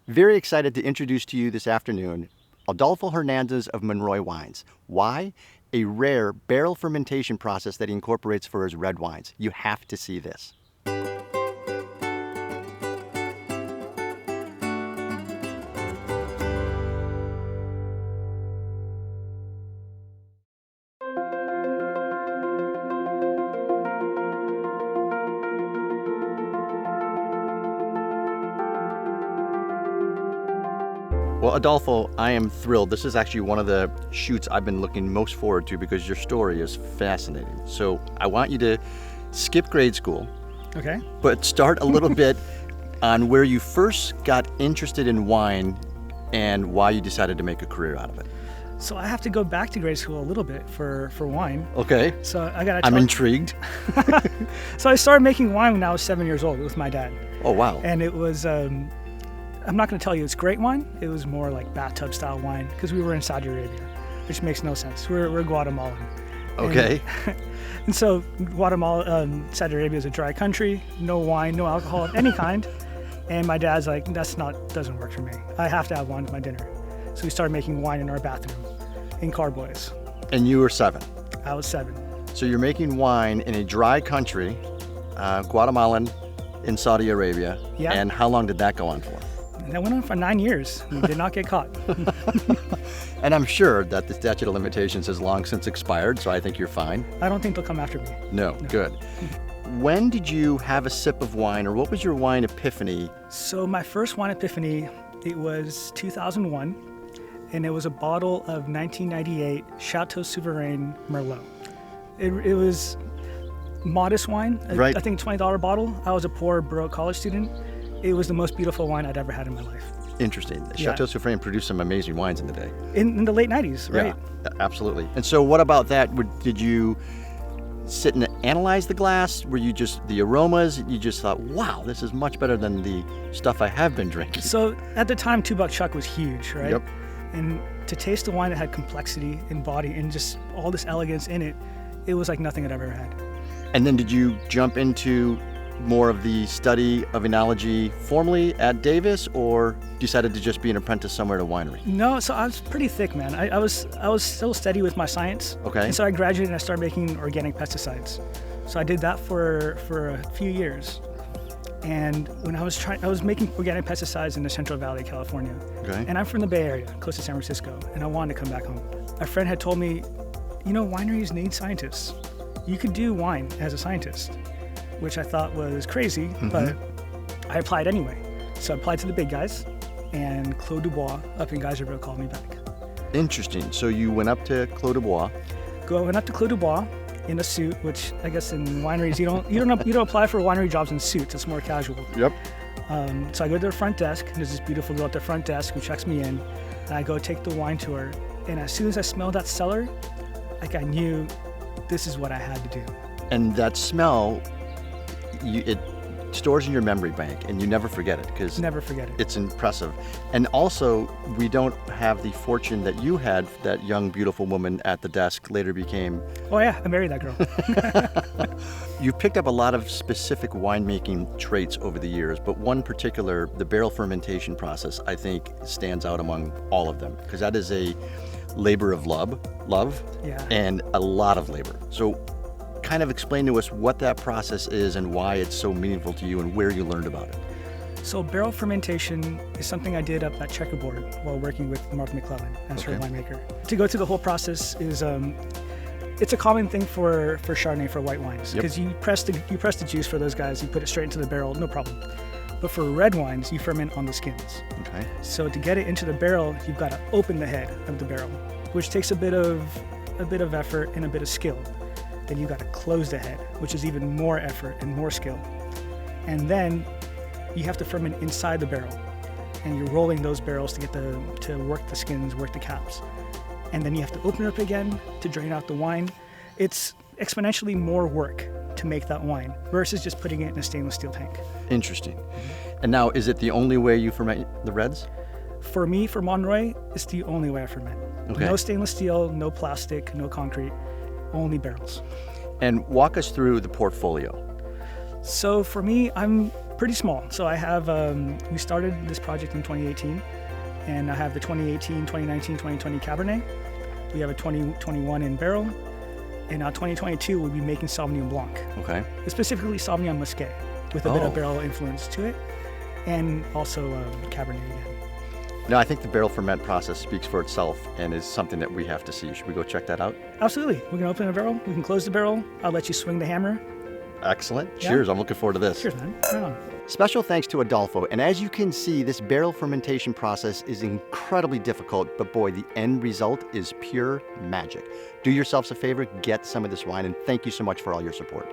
Very excited to introduce to you this afternoon Adolfo Hernandez of Monroy Wines. Why? A rare barrel fermentation process that he incorporates for his red wines. You have to see this. Well, Adolfo, I am thrilled. This is actually one of the shoots I've been looking most forward to because your story is fascinating. So I want you to skip grade school. Okay. But start a little bit on where you first got interested in wine and why you decided to make a career out of it. So I have to go back to grade school a little bit for wine. Okay. So I got. I'm intrigued. So I started making wine when I was 7 years old with my dad. Oh, wow. And it was. I'm not going to tell you it's great wine. It was more like bathtub style wine because we were in Saudi Arabia, which makes no sense. We're Guatemalan. Okay. And so Guatemala, Saudi Arabia is a dry country, no wine, no alcohol of any kind. And my dad's like, doesn't work for me. I have to have wine with my dinner. So we started making wine in our bathroom in carboys. And you were 7. I was 7. So you're making wine in a dry country, Guatemalan in Saudi Arabia. Yeah. And how long did that go on for? And that went on for 9 years. We did not get caught. And I'm sure that the statute of limitations has long since expired, so I think you're fine. I don't think they'll come after me. No, good. When did you have a sip of wine, or what was your wine epiphany? So my first wine epiphany, it was 2001, and it was a bottle of 1998 Chateau Souverain Merlot. It was modest wine, right. I think $20 bottle. I was a poor, broke college student. It was the most beautiful wine I'd ever had in my life. Interesting. Chateau Souverain produced some amazing wines in the day. In the late 90s, right? Yeah, absolutely. And so what about that? Did you sit and analyze the glass? Were you just, the aromas, you just thought, wow, this is much better than the stuff I have been drinking? So at the time, 2 Buck Chuck was huge, right? Yep. And to taste a wine that had complexity in body and just all this elegance in it, it was like nothing I'd ever had. And then did you jump into more of the study of enology formally at Davis, or decided to just be an apprentice somewhere at a winery? No, so I was pretty thick, man. I was still steady with my science. Okay. And so I graduated and I started making organic pesticides. So I did that for a few years. And when I was making organic pesticides in the Central Valley of California. Okay. And I'm from the Bay Area, close to San Francisco, and I wanted to come back home. A friend had told me, wineries need scientists. You could do wine as a scientist, which I thought was crazy, but I applied anyway. So I applied to the big guys, and Clos du Bois up in Geyserville called me back. Interesting. So you went up to Clos du Bois. Went up to Clos du Bois in a suit, which I guess in wineries you don't apply for winery jobs in suits. It's more casual. Yep. So I go to the front desk, and there's this beautiful girl at the front desk who checks me in, and I go take the wine tour. And as soon as I smelled that cellar, I knew this is what I had to do. And that smell, it stores in your memory bank, and you never forget it because Never forget it. it's impressive. And also, we don't have the fortune that you had. That young, beautiful woman at the desk later became. Oh yeah, I married that girl. You've picked up a lot of specific winemaking traits over the years, but one particular, the barrel fermentation process, I think stands out among all of them because that is a labor of love, Yeah. and a lot of labor. So kind of explain to us what that process is and why it's so meaningful to you and where you learned about it. So barrel fermentation is something I did up at Checkerboard while working with Martha McClellan as her winemaker. To go through the whole process is it's a common thing for Chardonnay, for white wines, because you press the juice for those guys, you put it straight into the barrel, no problem. But for red wines, you ferment on the skins. Okay. So to get it into the barrel, you've got to open the head of the barrel, which takes a bit of effort and a bit of skill. Then you've got to close the head, which is even more effort and more skill. And then you have to ferment inside the barrel, and you're rolling those barrels to get to work the skins, work the caps. And then you have to open it up again to drain out the wine. It's exponentially more work to make that wine versus just putting it in a stainless steel tank. Interesting. And now, is it the only way you ferment the reds? For me, for Monroy, it's the only way I ferment. Okay. No stainless steel, no plastic, no concrete, only barrels. And walk us through the portfolio. So for me, I'm Pretty small. So I have, we started this project in 2018, and I have the 2018, 2019, 2020 Cabernet. We have a 2021 in barrel, and now 2022 we'll be making Sauvignon Blanc. Okay. Specifically Sauvignon Muscat, with a bit of barrel influence to it, and also Cabernet again. No, I think the barrel ferment process speaks for itself and is something that we have to see. Should we go check that out? Absolutely. We can open a barrel, we can close the barrel, I'll let you swing the hammer. Excellent. Yeah. Cheers. I'm looking forward to this. Cheers, man. Right on. Special thanks to Adolfo. And as you can see, this barrel fermentation process is incredibly difficult, but boy, the end result is pure magic. Do yourselves a favor, get some of this wine, and thank you so much for all your support.